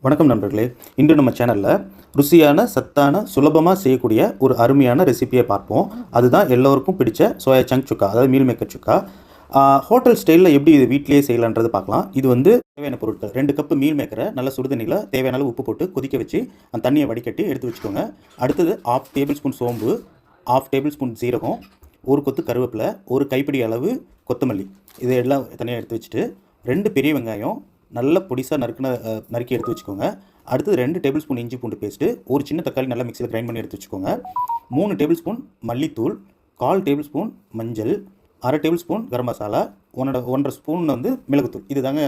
வணக்கம் நண்பர்களே. இன்று நம்ம சேனலில் ருசியான, சத்தான, சுலபமாக செய்யக்கூடிய ஒரு அருமையான ரெசிபியை பார்ப்போம். அதுதான் எல்லோருக்கும் பிடிச்ச சோயா சங்க் சுக்கா, அதாவது மீல் மேக்கர் சுக்கா. ஹோட்டல் ஸ்டைலில் எப்படி இது வீட்டிலேயே செய்யலான்றது பார்க்கலாம். இது வந்து தேவையான பொருட்கள் 2 கப்பு மீல் மேக்கரை நல்ல சுடுதண்ணியில் தேவையான அளவு உப்பு போட்டு கொதிக்க வச்சு அந்த தண்ணியை வடிகட்டி எடுத்து வச்சுக்கோங்க. அடுத்தது 1/2 டேபிள் ஸ்பூன் சோம்பு, 1/2 டேபிள் ஸ்பூன் சீரகம், ஒரு கொத்து கருவேப்பிலை, ஒரு கைப்பிடி அளவு கொத்தமல்லி, இது எல்லாம் தனியாக எடுத்து வச்சுட்டு 2 பெரிய வெங்காயம் நல்ல பொடிசாக நறுக்கி எடுத்து வச்சுக்கோங்க. அடுத்தது 2 டேபிள் ஸ்பூன் இஞ்சி பூண்டு பேஸ்ட்டு, ஒரு சின்ன தக்காளி நல்லா மிக்சியில் கிரைண்ட் பண்ணி எடுத்து வச்சுக்கோங்க. 3 டேபிள் ஸ்பூன் மல்லித்தூள், 1/4 டேபிள் ஸ்பூன் மஞ்சள், 1/2 table spoon garam masala, 1.5 spoon வந்து மிளகுத்தூள். இது தாங்க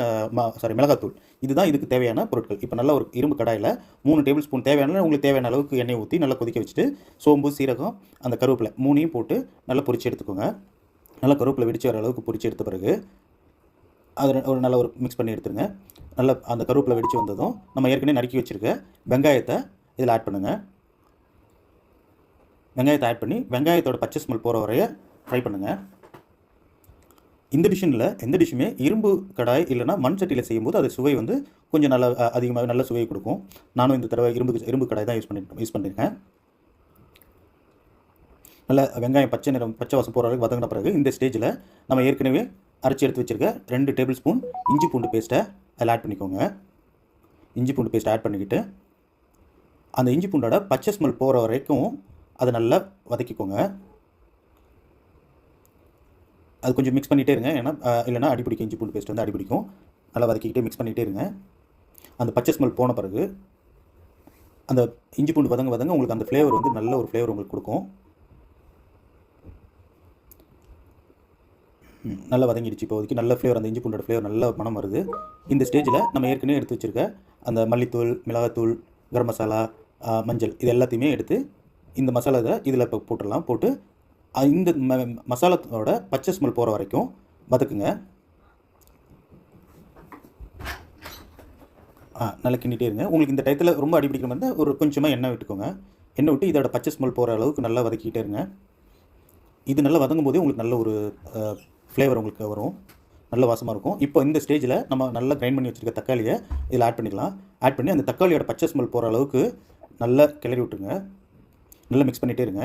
மிளகாத்தூள். இதுதான் இதுக்கு தேவையான பொருட்கள். இப்போ நல்லா ஒரு இரும்பு கடாயில் 3 டேபிள் ஸ்பூன் உங்களுக்கு தேவையான அளவுக்கு எண்ணெய் ஊற்றி நல்லா கொதிக்க வச்சுட்டு சோம்பு, சீரகம், அந்த கருவேப்பிலை 3ஐயும் போட்டு நல்லா பொரிச்சு எடுத்துக்கோங்க. நல்லா கருவேப்பிலை வெடிச்சு வர அளவுக்கு பொரிச்சு எடுத்த பிறகு அது நல்லா ஒரு மிக்ஸ் பண்ணி எடுத்துருங்க. நல்லா அந்த கருவேப்பிலை வெடித்து வந்ததும் நம்ம ஏற்கனவே நறுக்கி வச்சுருக்க வெங்காயத்தை இதில் ஆட் பண்ணுங்கள். வெங்காயத்தை ஆட் பண்ணி வெங்காயத்தோட பச்சை ஸ்மெல் போகிற வரைய ஃப்ரை பண்ணுங்கள். இந்த டிஷ்ஷில் எந்த டிஷ்ஷுமே இரும்பு கடாய் இல்லைனா மண் சட்டியில் செய்யும்போது அது சுவை வந்து கொஞ்சம் நல்லா அதிகமாக நல்ல சுவையை கொடுக்கும். நானும் இந்த தடவை இரும்பு கடாய் தான் யூஸ் பண்ணியிருக்கேன். நல்லா வெங்காயம் பச்சை வாசம் போகிற அளவுக்கு வதங்கின பிறகு இந்த ஸ்டேஜில் நம்ம ஏற்கனவே அரைச்சி எடுத்து வச்சுருக்க 2 டேபிள் ஸ்பூன் இஞ்சி பூண்டு பேஸ்ட்டை அதில் ஆட் பண்ணிக்கோங்க. இஞ்சி பூண்டு பேஸ்ட்டை ஆட் பண்ணிக்கிட்டு அந்த இஞ்சி பூண்டோட பச்சை ஸ்மெல் போகிற வரைக்கும் அதை நல்லா வதக்கிக்கோங்க. அது கொஞ்சம் மிக்ஸ் பண்ணிகிட்டே இருங்க, ஏன்னா இல்லைனா அடிப்பிடிக்கும். இஞ்சி பூண்டு பேஸ்ட் வந்து அடிப்பிடிக்கும். நல்லா வதக்கிக்கிட்டே மிக்ஸ் பண்ணிகிட்டே இருங்க. அந்த பச்சை ஸ்மெல் போன பிறகு அந்த இஞ்சி பூண்டு வதங்க உங்களுக்கு அந்த ஃப்ளேவர் வந்து நல்ல ஒரு ஃப்ளேவர் உங்களுக்கு கொடுக்கும். நல்லா வதங்கிடுச்சு. இப்போதைக்கு நல்ல ஃப்ளேவர், அந்த இஞ்சி பூண்டோட ஃப்ளேவர் நல்ல மனம் வருது. இந்த ஸ்டேஜில் நம்ம ஏற்கனவே எடுத்து வச்சுருக்க அந்த மல்லித்தூள், மிளகாத்தூள், கரம் மசாலா, மஞ்சள், இது எல்லாத்தையுமே எடுத்து இந்த மசாலா இதில் இப்போ போட்டுடலாம். போட்டு இந்த மசாலாவோட பச்சை ஸ்மெல் போகிற வரைக்கும் வதக்குங்க. நல்லா கிண்டிகிட்டே இருங்க. உங்களுக்கு இந்த டயத்தில் ரொம்ப அடிப்பிடிக்கிற மாதிரி இருந்தால் ஒரு கொஞ்சமாக எண்ணெய் விட்டுக்கோங்க. எண்ணெய் விட்டு இதோட பச்சை ஸ்மெல் போகிற அளவுக்கு நல்லா வதக்கிக்கிட்டே இருங்க. இது நல்லா வதங்கும் போதே உங்களுக்கு நல்ல ஒரு ஃப்ளேவர் உங்களுக்கு வரும், நல்ல வாசமாக இருக்கும். இப்போ இந்த ஸ்டேஜில் நம்ம நல்லா கிரைண்ட் பண்ணி வச்சுருக்க தக்காளியை இதில் ஆட் பண்ணிக்கலாம். ஆட் பண்ணி அந்த தக்காளியோட பச்சை ஸ்மெல் போகிற அளவுக்கு நல்லா கிளறி விட்டுருங்க. நல்லா மிக்ஸ் பண்ணிகிட்டே இருங்க.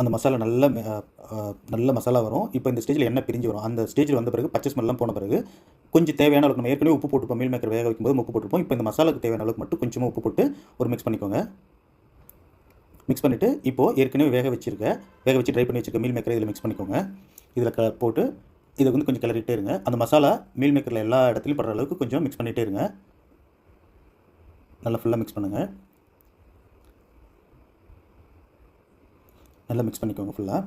அந்த மசாலா நல்ல மசாலா வரும். இப்போ இந்த ஸ்டேஜில் எண்ணெய் பிரிஞ்சு வரும். அந்த ஸ்டேஜில் வந்த பிறகு பச்சை ஸ்மெல்லாம் போன பிறகு கொஞ்சம் தேவையான அளவுக்கு, நம்ம ஏற்கனவே உப்பு போட்டுப்போம், மீல் மேக்கர் வேக வைக்கும்போது உப்பு போட்டுருப்போம். இப்போ இந்த மசாலாவுக்கு தேவையான அளவுக்கு மட்டும் கொஞ்சமாக உப்பு போட்டு ஒரு மிக்ஸ் பண்ணிக்கோங்க. மிக்ஸ் பண்ணிவிட்டு இப்போது ஏற்கனவே வேக வச்சு ட்ரை பண்ணி வச்சுருக்க மீல் மேக்கரை இதில் மிக்ஸ் பண்ணிக்கோங்க. இதில் போட்டு இதை வந்து கொஞ்சம் கிளறிட்டே இருங்க. அந்த மசாலா மீல் மேக்கரில் எல்லா இடத்துலையும் படுற அளவுக்கு கொஞ்சம் மிக்ஸ் பண்ணிகிட்டே இருங்க. நல்லா ஃபுல்லாக மிக்ஸ் பண்ணுங்கள். நல்லா மிக்ஸ் பண்ணிக்கோங்க. ஃபுல்லாக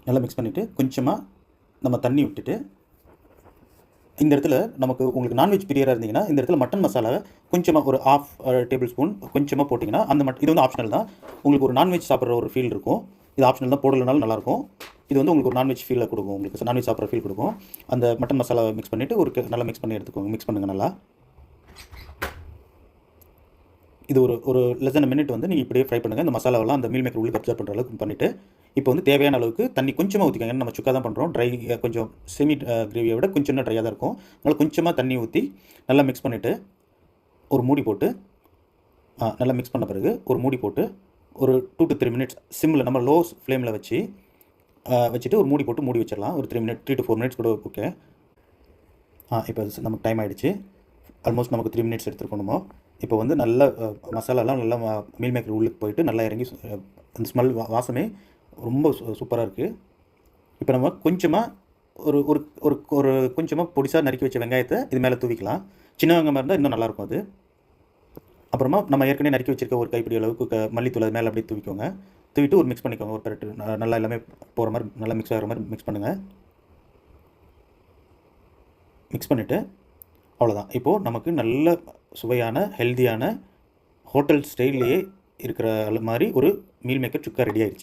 நல்லா மிக்ஸ் பண்ணிவிட்டு கொஞ்சமாக நம்ம தண்ணி விட்டுட்டு, இந்த இடத்துல உங்களுக்கு நான்வெஜ் பிரியராக இருந்தீங்கன்னா இந்த இடத்துல மட்டன் மசாலா கொஞ்சமாக ஒரு 1/2 டேபிள் ஸ்பூன் கொஞ்சமாக போட்டிங்கன்னா இது வந்து ஆப்ஷனல் தான். உங்களுக்கு ஒரு நான்வெஜ் சாப்பிட்ற ஒரு ஃபீல் இருக்கும். இது ஆப்ஷனல் தான், போடலனாலும் நல்லாயிருக்கும். இது வந்து உங்களுக்கு ஒரு நான்வெஜ் ஃபீலை கொடுக்கும், உங்களுக்கு நான்வெஜ் சாப்பிட்ற ஃபீல் கொடுக்கும். அந்த மட்டன் மசாலாவை மிக்ஸ் பண்ணிவிட்டு நல்லா மிக்ஸ் பண்ணி எடுத்துக்கோங்க. மிக்ஸ் பண்ணுங்கள் நல்லா. இது ஒரு லெஸ் தென் மினிட் வந்து நீங்கள் இப்படியே ஃப்ரை பண்ணுங்கள். இந்த மசாலாவெல்லாம் அந்த மீல் மேக்கர் உள்ளே அப்சர்வ் பண்ணுற அளவுக்கு பண்ணிவிட்டு இப்போ வந்து தேவையான அளவுக்கு தண்ணி கொஞ்சமாக ஊற்றிக்கோங்க. ஏன்னா நம்ம சுக்கா தான் பண்ணுறோம். ட்ரை கொஞ்சம் செமி கிரேவியை விட கொஞ்சம் இன்னும் ட்ரையாக தான் இருக்கும். அதனால் கொஞ்சமாக தண்ணி ஊற்றி நல்லா மிக்ஸ் பண்ணிவிட்டு ஒரு மூடி போட்டு நல்லா மிக்ஸ் பண்ண பிறகு ஒரு மூடி போட்டு ஒரு 2 to 3 மினிட்ஸ் சிம்மில் நம்ம லோ ஃப்ளேமில் வச்சுட்டு ஒரு மூடி போட்டு மூடி வச்சிடலாம். ஒரு 3 to 4 மினிட்ஸ் கூட ஓகே. இப்போ நமக்கு டைம் ஆகிடுச்சு. ஆல்மோஸ்ட் நமக்கு 3 மினிட்ஸ் எடுத்துருக்கணுமோ. இப்போ வந்து நல்ல மசாலாலாம் நல்லா மீல் மேக்கர் உள்ளுக்கு போயிட்டு நல்லா இறங்கி அந்த ஸ்மெல் வாசமே ரொம்ப சூப்பராக இருக்குது. இப்போ நம்ம கொஞ்சமாக ஒரு கொஞ்சமாக பொடிசாக நறுக்கி வச்ச வெங்காயத்தை இது மேலே தூவிக்கலாம். சின்ன வெங்காயம் இருந்தால் இன்னும் நல்லாயிருக்கும் அது. அப்புறமா நம்ம ஏற்கனவே நறுக்கி வச்சுருக்க ஒரு கைப்பிடி அளவுக்கு மல்லித்தூள் அது மேலே அப்படியே தூவிக்கோங்க. தூவிட்டு ஒரு மிக்ஸ் பண்ணிக்கோங்க. ஒரு பெரட்டு நல்லா எல்லாமே போகிற மாதிரி நல்லா மிக்ஸ் ஆகிற மாதிரி மிக்ஸ் பண்ணுங்கள். மிக்ஸ் பண்ணிவிட்டு அவ்வளோதான். இப்போது நமக்கு நல்ல சுவையான, ஹெல்தியான, ஹோட்டல் ஸ்டைல்லையே இருக்கிற மாதிரி ஒரு மீல் மேக்கர் சுக்கா ரெடி ஆயிடுச்சு.